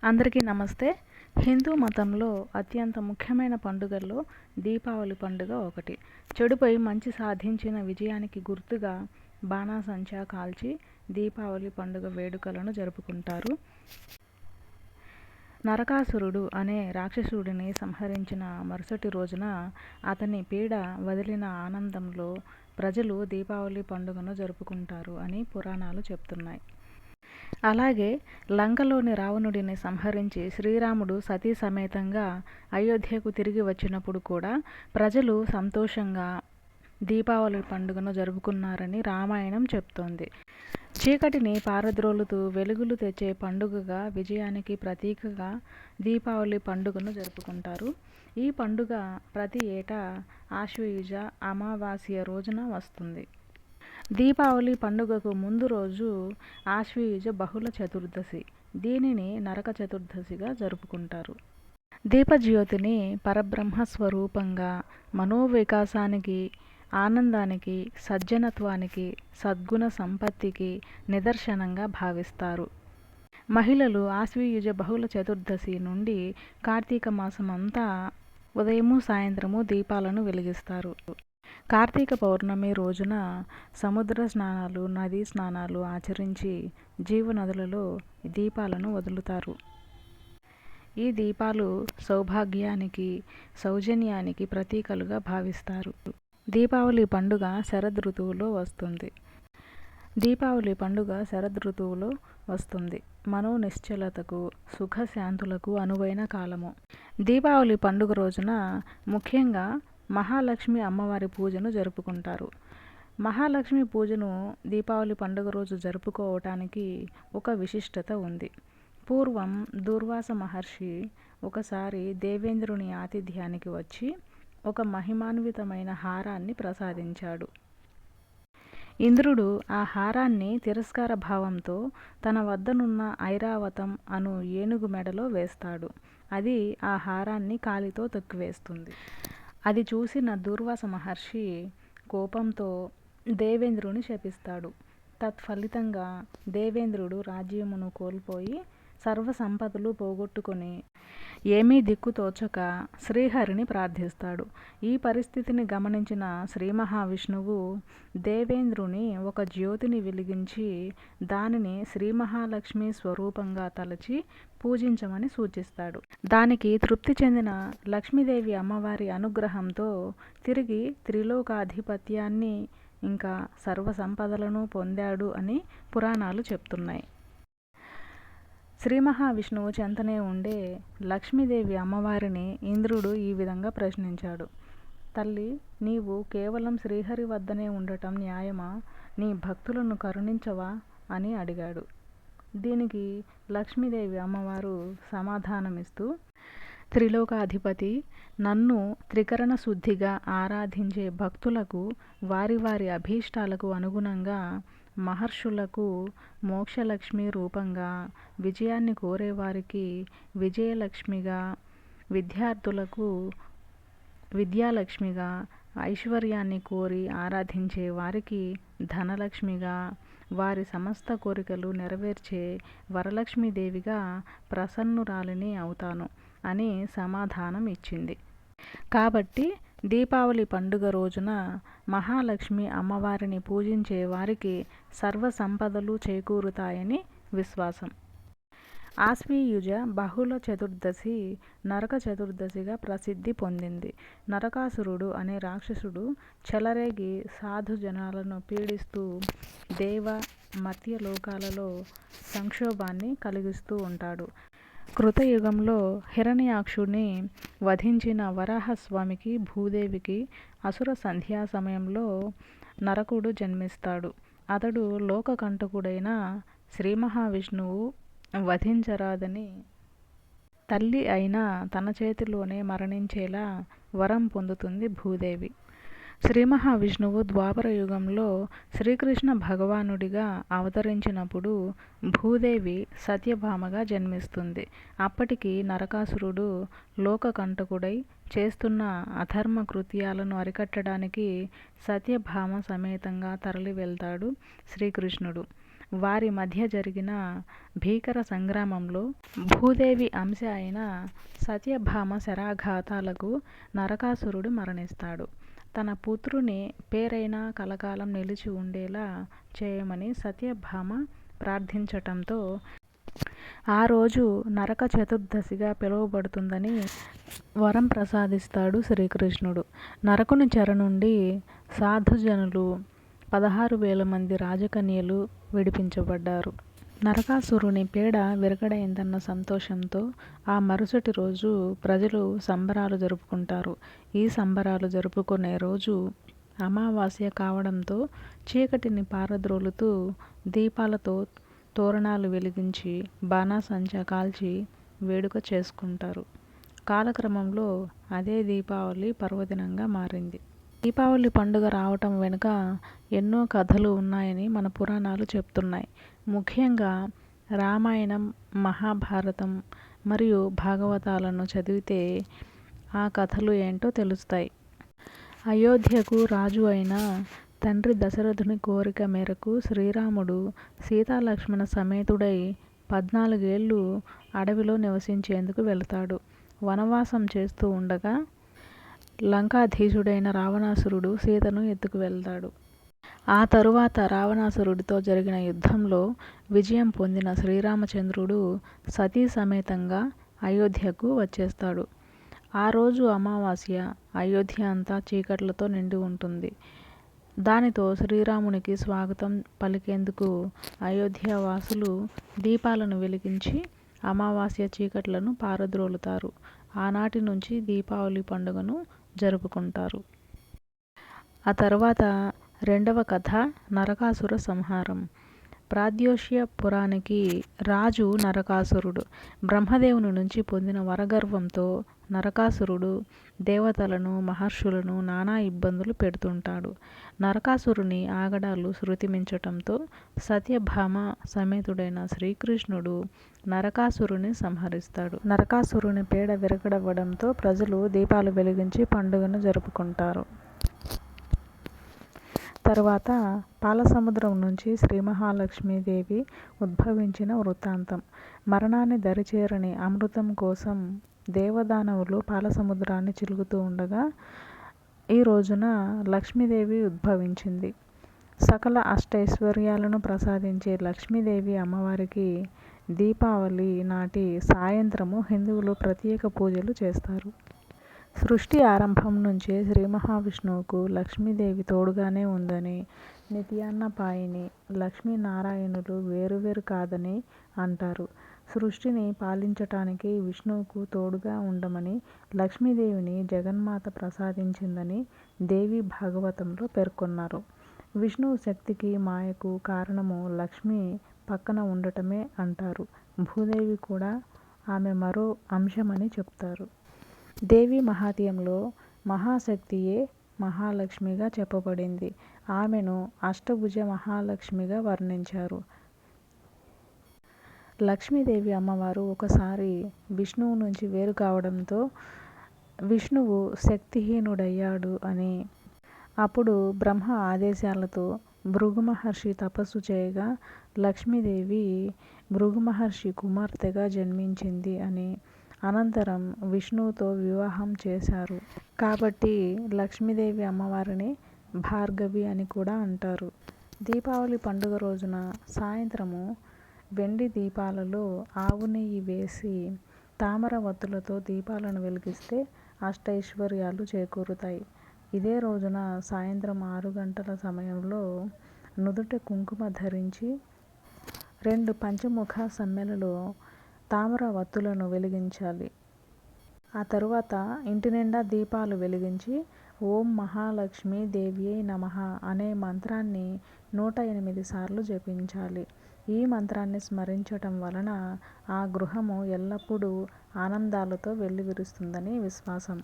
అందరికీ నమస్తే. హిందూ మతంలో అత్యంత ముఖ్యమైన పండుగల్లో దీపావళి పండుగ ఒకటి. చెడుపై మంచి సాధించిన విజయానికి గుర్తుగా బాణాసంచా కాల్చి దీపావళి పండుగ వేడుకలను జరుపుకుంటారు. నరకాసురుడు అనే రాక్షసుడిని సంహరించిన మరుసటి రోజున అతని పీడ వదిలిన ఆనందంలో ప్రజలు దీపావళి పండుగను జరుపుకుంటారు అని పురాణాలు చెప్తున్నాయి. అలాగే లంకలోని రావణుడిని సంహరించి శ్రీరాముడు సతీ సమేతంగా అయోధ్యకు తిరిగి వచ్చినప్పుడు కూడా ప్రజలు సంతోషంగా దీపావళి పండుగను జరుపుకున్నారని రామాయణం చెప్తోంది. చీకటిని పారద్రోలుతూ వెలుగులు తెచ్చే పండుగగా, విజయానికి ప్రతీకగా దీపావళి పండుగను జరుపుకుంటారు. ఈ పండుగ ప్రతి ఏటా ఆశ్వయుజ అమావాస్య రోజున వస్తుంది. దీపావళి పండుగకు ముందు రోజు ఆశ్వయుజ బహుళ చతుర్దశి. దీనిని నరక చతుర్దశిగా జరుపుకుంటారు. దీపజ్యోతిని పరబ్రహ్మ స్వరూపంగా మనోవికాసానికి, ఆనందానికి, సజ్జనత్వానికి, సద్గుణ సంపత్తికి నిదర్శనంగా భావిస్తారు. మహిళలు ఆశ్వయుజ బహుళ చతుర్దశి నుండి కార్తీక మాసం అంతా ఉదయము సాయంత్రము దీపాలను వెలిగిస్తారు. కార్తీక పౌర్ణమి రోజున సముద్ర స్నానాలు, నదీ స్నానాలు ఆచరించి జీవనదులలో దీపాలను వదులుతారు. ఈ దీపాలు సౌభాగ్యానికి, సౌజన్యానికి ప్రతీకలుగా భావిస్తారు. దీపావళి పండుగ శరదృతువులో వస్తుంది. దీపావళి పండుగ శరదృతువులో వస్తుంది. మనోనిశ్చలతకు, సుఖశాంతులకు అనువైన కాలము. దీపావళి పండుగ రోజున ముఖ్యంగా మహాలక్ష్మి అమ్మవారి పూజను జరుపుకుంటారు. మహాలక్ష్మి పూజను దీపావళి పండుగ రోజు జరుపుకోవటానికి ఒక విశిష్టత ఉంది. పూర్వం దూర్వాస మహర్షి ఒకసారి దేవేంద్రుని ఆతిథ్యానికి వచ్చి ఒక మహిమాన్వితమైన హారాన్ని ప్రసాదించాడు. ఇంద్రుడు ఆ హారాన్ని తిరస్కార భావంతో తన వద్దనున్న ఐరావతం అను ఏనుగు మెడలో వేస్తాడు. అది ఆ హారాన్ని కాలితో తొక్కివేస్తుంది. అది చూసిన దూర్వాస మహర్షి కోపంతో దేవేంద్రుని శపిస్తాడు. తత్ఫలితంగా దేవేంద్రుడు రాజ్యమును కోల్పోయి సర్వ సంపదలు పోగొట్టుకొని ఏమీ దిక్కుతోచక శ్రీహరిని ప్రార్థిస్తాడు. ఈ పరిస్థితిని గమనించిన శ్రీ మహావిష్ణువు దేవేంద్రుని ఒక జ్యోతిని వెలిగించి దానిని శ్రీ మహాలక్ష్మి స్వరూపంగా తలచి పూజించమని సూచిస్తాడు. దానికి తృప్తి చెందిన లక్ష్మీదేవి అమ్మవారి అనుగ్రహంతో తిరిగి త్రిలోకాధిపత్యాన్ని ఇంకా సర్వ సంపదలను పొందాడు అని పురాణాలు చెప్తున్నాయి. శ్రీ మహావిష్ణువు చెంతనే ఉండే లక్ష్మీదేవి అమ్మవారిని ఇంద్రుడు ఈ విధంగా ప్రశ్నించాడు. తల్లి, నీవు కేవలం శ్రీహరి వద్దనే ఉండటం న్యాయమా? నీ భక్తులను కరుణించవా అని అడిగాడు. దీనికి లక్ష్మీదేవి అమ్మవారు సమాధానమిస్తూ, త్రిలోకాధిపతి, నన్ను త్రికరణ శుద్ధిగా ఆరాధించే భక్తులకు వారి వారి అభీష్టాలకు అనుగుణంగా, మహర్షులకు మోక్షలక్ష్మి రూపంగా, విజయాన్ని కోరేవారికి విజయలక్ష్మిగా, విద్యార్థులకు విద్యాలక్ష్మిగా, ఐశ్వర్యాన్ని కోరి ఆరాధించే వారికి ధనలక్ష్మిగా, వారి సమస్త కోరికలు నెరవేర్చే వరలక్ష్మీదేవిగా ప్రసన్నురాలిని అవుతాను అని సమాధానం ఇచ్చింది. కాబట్టి దీపావళి పండుగ రోజున మహాలక్ష్మి అమ్మవారిని పూజించే వారికి సర్వ సంపదలు చేకూరుతాయని విశ్వాసం. ఆశ్వయుజ బహుళ చతుర్దశి నరక చతుర్దశిగా ప్రసిద్ధి పొందింది. నరకాసురుడు అనే రాక్షసుడు చెలరేగి సాధు జనాలను పీడిస్తూ దేవ, మర్త్యలోకాలలో సంక్షోభాన్ని కలిగిస్తూ ఉంటాడు. కృతయుగంలో హిరణ్యాక్షుడిని వధించిన వరాహస్వామికి, భూదేవికి అసుర సంధ్యా సమయంలో నరకుడు జన్మిస్తాడు. అతడు లోకకంటకుడైన శ్రీ మహావిష్ణువు వధించరాదని తల్లి అయిన తన చేతిలోనే మరణించేలా వరం పొందుతుంది భూదేవి. శ్రీ మహావిష్ణువు ద్వాపర యుగంలో శ్రీకృష్ణ భగవానుడిగా అవతరించినప్పుడు భూదేవి సత్యభామగా జన్మిస్తుంది. అప్పటికి నరకాసురుడు లోకకంటకుడై చేస్తున్న అధర్మ కృత్యాలను అరికట్టడానికి సత్యభామ సమేతంగా తరలి వెళ్తాడు శ్రీకృష్ణుడు. వారి మధ్య జరిగిన భీకర సంగ్రామంలో భూదేవి అంశ అయిన సత్యభామ శరాఘాతాలకు నరకాసురుడు మరణిస్తాడు. తన పుత్రుని పేరైనా కలకాలం నిలిచి ఉండేలా చేయమని సత్యభామ ప్రార్థించటంతో ఆ రోజు నరక చతుర్దశిగా పిలువబడుతుందని వరం ప్రసాదిస్తాడు శ్రీకృష్ణుడు. నరకుని చెర నుండి సాధుజనులు 16,000 మంది రాజకన్యలు విడిపించబడ్డారు. నరకాసురుని పీడ విరగడైందన్న సంతోషంతో ఆ మరుసటి రోజు ప్రజలు సంబరాలు జరుపుకుంటారు. ఈ సంబరాలు జరుపుకునే రోజు అమావాస్య కావడంతో చీకటిని పారద్రోలుతూ దీపాలతో తోరణాలు వెలిగించి బాణాసంచా కాల్చి వేడుక చేసుకుంటారు. కాలక్రమంలో అదే దీపావళి పర్వదినంగా మారింది. దీపావళి పండుగ రావటం వెనుక ఎన్నో కథలు ఉన్నాయని మన పురాణాలు చెప్తున్నాయి. ముఖ్యంగా రామాయణం, మహాభారతం మరియు భాగవతాలను చదివితే ఆ కథలు ఏంటో తెలుస్తాయి. అయోధ్యకు రాజు అయిన తండ్రి దశరథుని కోరిక మేరకు శ్రీరాముడు సీతాలక్ష్మణ సమేతుడై 14 ఏళ్ళు అడవిలో నివసించేందుకు వెళతాడు. వనవాసం చేస్తూ ఉండగా లంకాధీశుడైన రావణాసురుడు సీతను ఎత్తుకు వెళ్తాడు. ఆ తరువాత రావణాసురుడితో జరిగిన యుద్ధంలో విజయం పొందిన శ్రీరామచంద్రుడు సతీ సమేతంగా అయోధ్యకు వచ్చేస్తాడు. ఆ రోజు అమావాస్య. అయోధ్య అంతా చీకట్లతో నిండి ఉంటుంది. దానితో శ్రీరామునికి స్వాగతం పలికేందుకు అయోధ్యవాసులు దీపాలను వెలిగించి అమావాస్య చీకట్లను పారద్రోలుతారు. ఆనాటి నుంచి దీపావళి పండుగను జరుపుకుంటారు. ఆ తర్వాత రెండవ కథ నరకాసుర సంహారం. ప్రాగ్జ్యోతిష పురాణానికి రాజు నరకాసురుడు. బ్రహ్మదేవుని నుంచి పొందిన వరగర్వంతో నరకాసురుడు దేవతలను, మహర్షులను నానా ఇబ్బందులు పెడుతుంటాడు. నరకాసురుని ఆగడాలు శృతిమించటంతో సత్యభామ సమేతుడైన శ్రీకృష్ణుడు నరకాసురుని సంహరిస్తాడు. నరకాసురుని పీడ విరగడవ్వడంతో ప్రజలు దీపాలు వెలిగించి పండుగను జరుపుకుంటారు. తర్వాత పాలసముద్రం నుంచి శ్రీ మహాలక్ష్మీదేవి ఉద్భవించిన వృత్తాంతం. మరణాన్ని దరిచేరని అమృతం కోసం దేవదానవులు పాలసముద్రాన్ని చిలుకుతూ ఉండగా ఈ రోజున లక్ష్మీదేవి ఉద్భవించింది. సకల అష్టైశ్వర్యాలను ప్రసాదించే లక్ష్మీదేవి అమ్మవారికి దీపావళి నాటి సాయంత్రము హిందువులు ప్రత్యేక పూజలు చేస్తారు. సృష్టి ఆరంభం నుంచే శ్రీ మహావిష్ణువుకు లక్ష్మీదేవి తోడుగానే ఉందని, నిత్యాన్నపాయిని లక్ష్మీనారాయణులు వేరువేరు కాదని అంటారు. సృష్టిని పాలించటానికి విష్ణువుకు తోడుగా ఉండమని లక్ష్మీదేవిని జగన్మాత ప్రసాదించిందని దేవి భాగవతంలో పేర్కొన్నారు. విష్ణువు శక్తికి, మాయకు కారణము లక్ష్మి పక్కన ఉండటమే అంటారు. భూదేవి కూడా ఆమె మరో అంశమని చెప్తారు. దేవి మహాత్మ్యంలో మహాశక్తియే మహాలక్ష్మిగా చెప్పబడింది. ఆమెను అష్టభుజ మహాలక్ష్మిగా వర్ణించారు. లక్ష్మీదేవి అమ్మవారు ఒకసారి విష్ణువు నుంచి వేరు కావడంతో విష్ణువు శక్తిహీనుడయ్యాడు అని, అప్పుడు బ్రహ్మ ఆదేశాలతో భృగు మహర్షి తపస్సు చేయగా లక్ష్మీదేవి భృగు మహర్షి కుమార్తెగా జన్మించింది అని, అనంతరం విష్ణువుతో వివాహం చేశారు. కాబట్టి లక్ష్మీదేవి అమ్మవారిని భార్గవి అని కూడా అంటారు. దీపావళి పండుగ రోజున సాయంత్రము వెండి దీపాలలో ఆవు నెయ్యి వేసి తామర వత్తులతో దీపాలను వెలిగిస్తే అష్టైశ్వర్యాలు చేకూరుతాయి. ఇదే రోజున సాయంత్రం 6 గంటల సమయంలో నుదుట కుంకుమ ధరించి 2 పంచముఖ సమ్మెలలో తామర వత్తులను వెలిగించాలి. ఆ తరువాత ఇంటి నిండా దీపాలు వెలిగించి ఓం మహాలక్ష్మీ దేవ్యై నమః అనే మంత్రాన్ని 108 సార్లు జపించాలి. ఈ మంత్రాన్ని స్మరించటం వలన ఆ గృహము ఎల్లప్పుడూ ఆనందాలతో వెల్లివిరుస్తుందని విశ్వాసం.